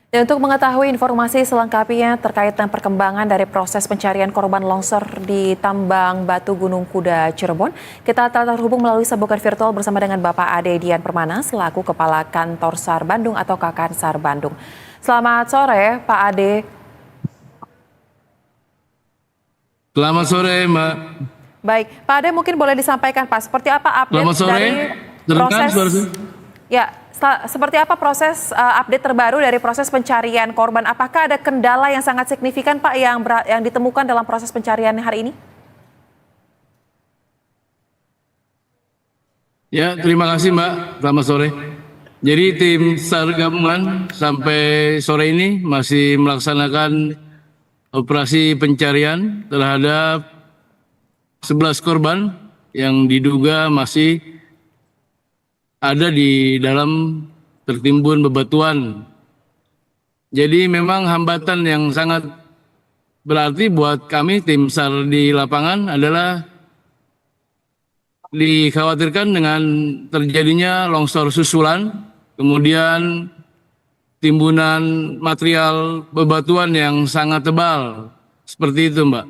Dan untuk mengetahui informasi selengkapnya terkait dengan perkembangan dari proses pencarian korban longsor di tambang batu Gunung Kuda Cirebon, kita telah terhubung melalui sambungan virtual bersama dengan Bapak Ade Dian Permana selaku Kepala Kantor SAR Bandung atau Kakansar Bandung. Selamat sore, Pak Ade. Selamat sore, Mbak. Baik, Pak Ade mungkin boleh disampaikan, Pak, seperti apa update Selamat sore. dari Terdengar proses? suara saya? Ya, seperti apa proses update terbaru dari proses pencarian korban? Apakah ada kendala yang sangat signifikan, Pak, yang ditemukan dalam proses pencarian hari ini? Ya, terima kasih, Mbak. Selamat sore. Jadi tim SAR gabungan sampai sore ini masih melaksanakan operasi pencarian terhadap 11 korban yang diduga masih ada di dalam tertimbun bebatuan. Jadi memang hambatan yang sangat berarti buat kami tim SAR di lapangan adalah dikhawatirkan dengan terjadinya longsor susulan, kemudian timbunan material bebatuan yang sangat tebal. Seperti itu, Mbak.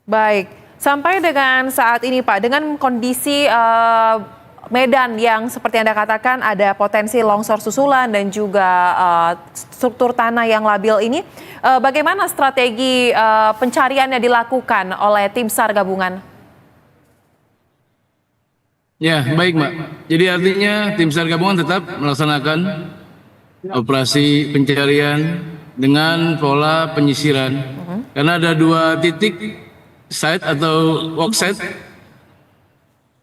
Baik, sampai dengan saat ini Pak, dengan kondisi medan yang seperti Anda katakan ada potensi longsor susulan dan juga struktur tanah yang labil ini, bagaimana strategi pencariannya dilakukan oleh tim SAR gabungan? Ya, baik, Mbak. Jadi artinya tim SAR gabungan tetap melaksanakan operasi pencarian dengan pola penyisiran. Karena ada dua titik site atau worksite.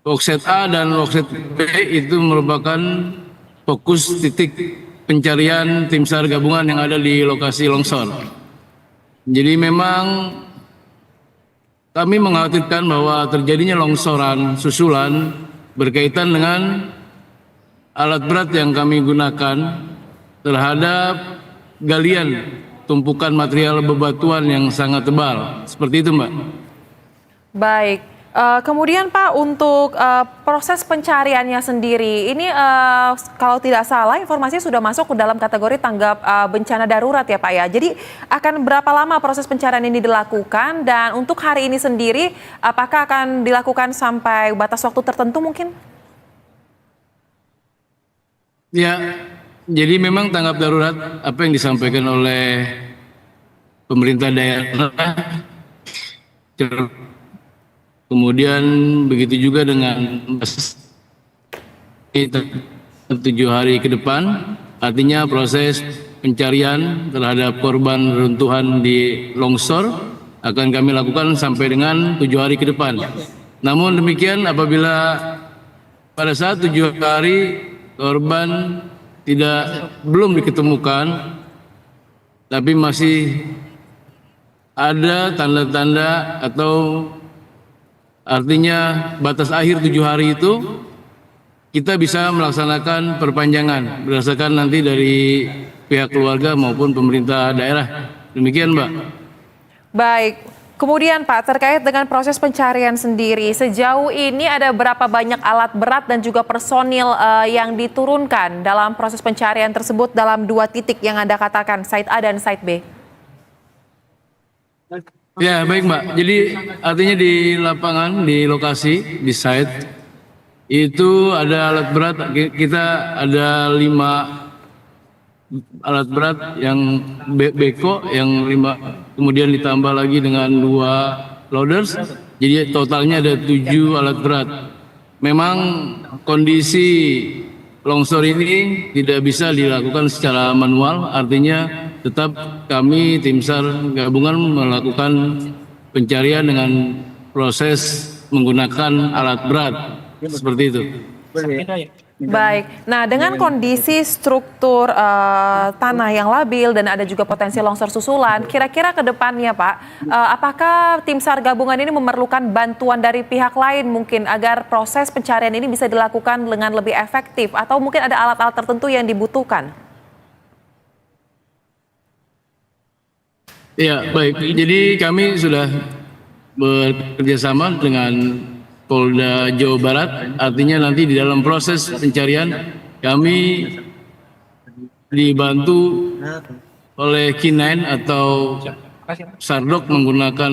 Worksite A dan worksite B itu merupakan fokus titik pencarian tim SAR gabungan yang ada di lokasi longsor. Jadi memang kami mengkhawatirkan bahwa terjadinya longsoran susulan berkaitan dengan alat berat yang kami gunakan terhadap galian tumpukan material bebatuan yang sangat tebal. Seperti itu, Mbak. Baik. Kemudian Pak, untuk proses pencariannya sendiri, ini kalau tidak salah informasinya sudah masuk ke dalam kategori tanggap bencana darurat ya Pak ya. Jadi akan berapa lama proses pencarian ini dilakukan dan untuk hari ini sendiri apakah akan dilakukan sampai batas waktu tertentu mungkin? Ya, jadi memang tanggap darurat apa yang disampaikan oleh pemerintah daerah, kemudian begitu juga dengan 7 hari ke depan, artinya proses pencarian terhadap korban runtuhan di longsor akan kami lakukan sampai dengan 7 hari ke depan. Namun demikian apabila pada saat 7 hari korban belum diketemukan, tapi masih ada tanda-tanda atau artinya batas akhir 7 hari itu kita bisa melaksanakan perpanjangan berdasarkan nanti dari pihak keluarga maupun pemerintah daerah. Demikian, Mbak. Baik. Kemudian Pak, terkait dengan proses pencarian sendiri, sejauh ini ada berapa banyak alat berat dan juga personil yang diturunkan dalam proses pencarian tersebut dalam 2 titik yang Anda katakan, site A dan site B? Ya, baik, Mbak. Jadi artinya di lapangan, di lokasi, di site itu ada alat berat. Kita ada 5 alat berat yang beko yang 5, kemudian ditambah lagi dengan 2 loaders. Jadi totalnya ada 7 alat berat. Memang kondisi longsor ini tidak bisa dilakukan secara manual, artinya tetap kami tim SAR gabungan melakukan pencarian dengan proses menggunakan alat berat seperti itu. Baik, nah dengan kondisi struktur tanah yang labil dan ada juga potensi longsor susulan, kira-kira ke depannya Pak, apakah tim SAR gabungan ini memerlukan bantuan dari pihak lain mungkin agar proses pencarian ini bisa dilakukan dengan lebih efektif atau mungkin ada alat-alat tertentu yang dibutuhkan? Ya, baik. Jadi kami sudah bekerjasama dengan Polda Jawa Barat, artinya nanti di dalam proses pencarian kami dibantu oleh K9 atau Sardok menggunakan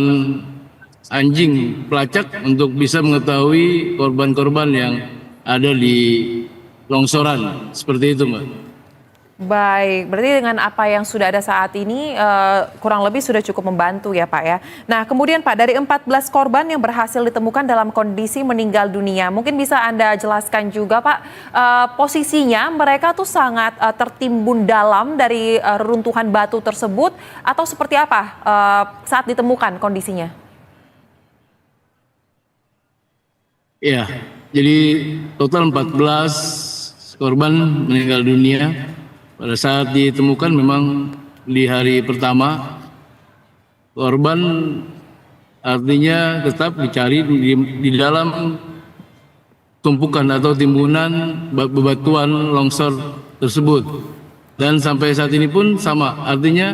anjing pelacak untuk bisa mengetahui korban-korban yang ada di longsoran. Seperti itu, Mbak. Baik, berarti dengan apa yang sudah ada saat ini kurang lebih sudah cukup membantu ya Pak ya. Nah kemudian Pak, dari 14 korban yang berhasil ditemukan dalam kondisi meninggal dunia, mungkin bisa Anda jelaskan juga Pak, posisinya mereka tuh sangat tertimbun dalam dari reruntuhan batu tersebut atau seperti apa saat ditemukan kondisinya? Ya, jadi total 14 korban meninggal dunia. Pada saat ditemukan memang di hari pertama, korban artinya tetap dicari di dalam tumpukan atau timbunan bebatuan longsor tersebut. Dan sampai saat ini pun sama, artinya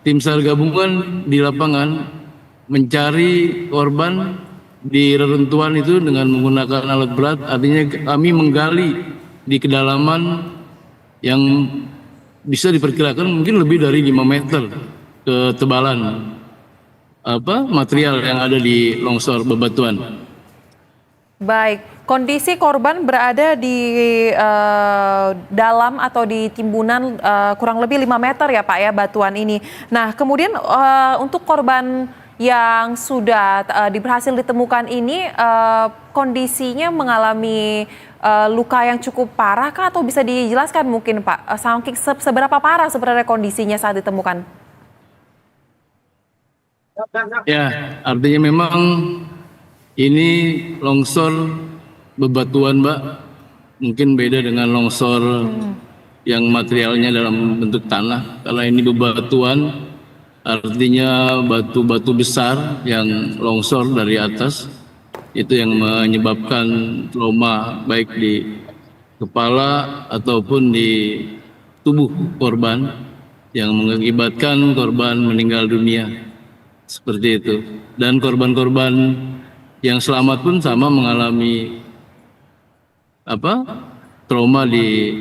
tim SAR gabungan di lapangan mencari korban di reruntuhan itu dengan menggunakan alat berat, artinya kami menggali di kedalaman yang bisa diperkirakan mungkin lebih dari 5 meter ketebalan material yang ada di longsor bebatuan. Baik, kondisi korban berada di dalam atau di timbunan kurang lebih 5 meter ya Pak ya batuan ini. Nah kemudian untuk korban yang sudah berhasil ditemukan ini kondisinya mengalami luka yang cukup parah kah atau bisa dijelaskan mungkin Pak, seberapa parah sebenarnya kondisinya saat ditemukan? Ya, artinya memang ini longsor bebatuan, Mbak. Mungkin beda dengan longsor yang materialnya dalam bentuk tanah. Kalau ini bebatuan, artinya batu-batu besar yang longsor dari atas. Itu yang menyebabkan trauma baik di kepala ataupun di tubuh korban yang mengakibatkan korban meninggal dunia. Seperti itu. Dan korban-korban yang selamat pun sama mengalami trauma di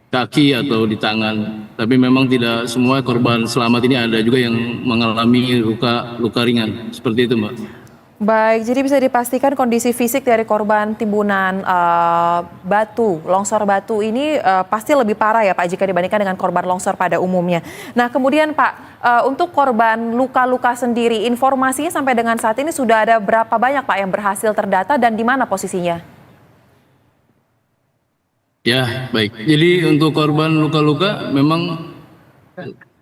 kaki atau di tangan. Tapi memang tidak semua korban selamat ini, ada juga yang mengalami luka ringan. Seperti itu, Mbak. Baik, jadi bisa dipastikan kondisi fisik dari korban timbunan longsor batu ini pasti lebih parah ya Pak jika dibandingkan dengan korban longsor pada umumnya. Nah kemudian Pak, untuk korban luka-luka sendiri, informasinya sampai dengan saat ini sudah ada berapa banyak Pak yang berhasil terdata dan di mana posisinya? Ya, baik. Jadi untuk korban luka-luka memang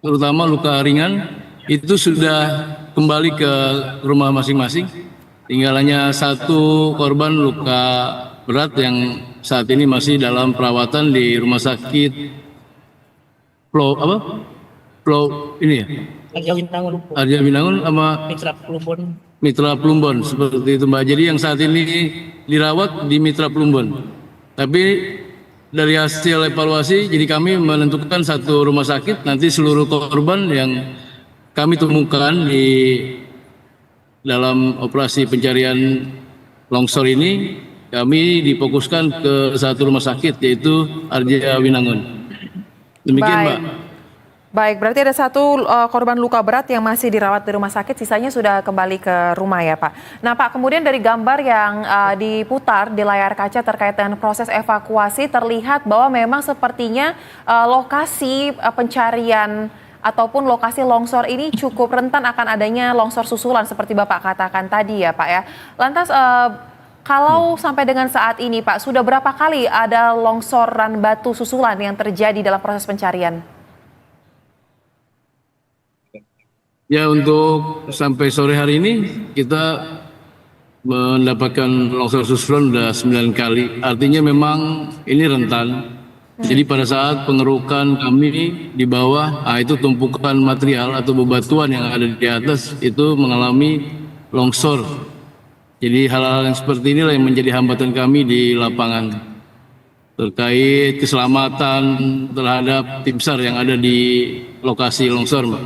terutama luka ringan itu sudah kembali ke rumah masing-masing. Tinggal hanya satu korban luka berat yang saat ini masih dalam perawatan di rumah sakit Arja Winangun sama Mitra Plumbon seperti itu Mbak. Jadi yang saat ini dirawat di Mitra Plumbon. Tapi dari hasil evaluasi, jadi kami menentukan satu rumah sakit, nanti seluruh korban yang kami temukan di dalam operasi pencarian longsor ini, kami difokuskan ke satu rumah sakit, yaitu Arja Winangun. Demikian, Mbak. Baik, berarti ada satu korban luka berat yang masih dirawat di rumah sakit, sisanya sudah kembali ke rumah ya Pak. Nah Pak, kemudian dari gambar yang diputar di layar kaca terkait dengan proses evakuasi, terlihat bahwa memang sepertinya lokasi pencarian ataupun lokasi longsor ini cukup rentan akan adanya longsor susulan seperti Bapak katakan tadi ya Pak ya. Lantas kalau sampai dengan saat ini Pak, sudah berapa kali ada longsoran batu susulan yang terjadi dalam proses pencarian? Ya, untuk sampai sore hari ini kita mendapatkan longsor susulan sudah 9 kali. Artinya memang ini rentan. Jadi pada saat pengerukan kami di bawah, itu tumpukan material atau bebatuan yang ada di atas itu mengalami longsor. Jadi hal-hal yang seperti inilah yang menjadi hambatan kami di lapangan terkait keselamatan terhadap tim SAR yang ada di lokasi longsor, Mbak.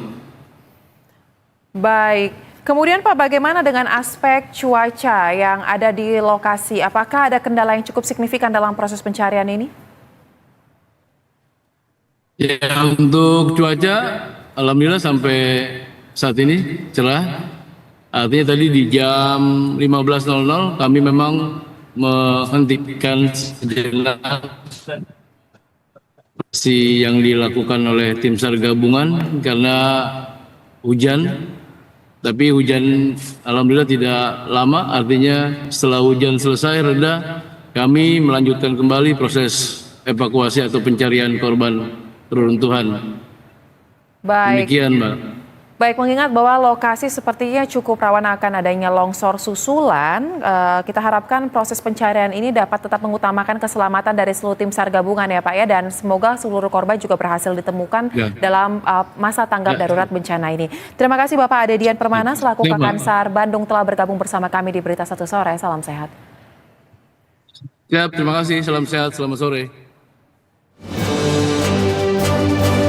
Baik, kemudian Pak, bagaimana dengan aspek cuaca yang ada di lokasi? Apakah ada kendala yang cukup signifikan dalam proses pencarian ini? Ya, untuk cuaca, alhamdulillah sampai saat ini cerah. Artinya tadi di jam 15.00 kami memang menghentikan sejenak operasi yang dilakukan oleh tim SAR gabungan karena hujan. Tapi hujan alhamdulillah tidak lama, artinya setelah hujan selesai reda, kami melanjutkan kembali proses evakuasi atau pencarian korban reruntuhan. Baik. Demikian, Mbak. Baik, mengingat bahwa lokasi sepertinya cukup rawan akan adanya longsor susulan, kita harapkan proses pencarian ini dapat tetap mengutamakan keselamatan dari seluruh tim SAR gabungan ya Pak ya, dan semoga seluruh korban juga berhasil ditemukan Ya. dalam masa tanggap Ya. darurat bencana ini. Terima kasih Bapak Adedian Permana selaku Baik, Mbak. Kakansar Bandung telah bergabung bersama kami di Berita Satu Sore. Salam sehat. Siap, terima kasih. Salam sehat, selamat sore.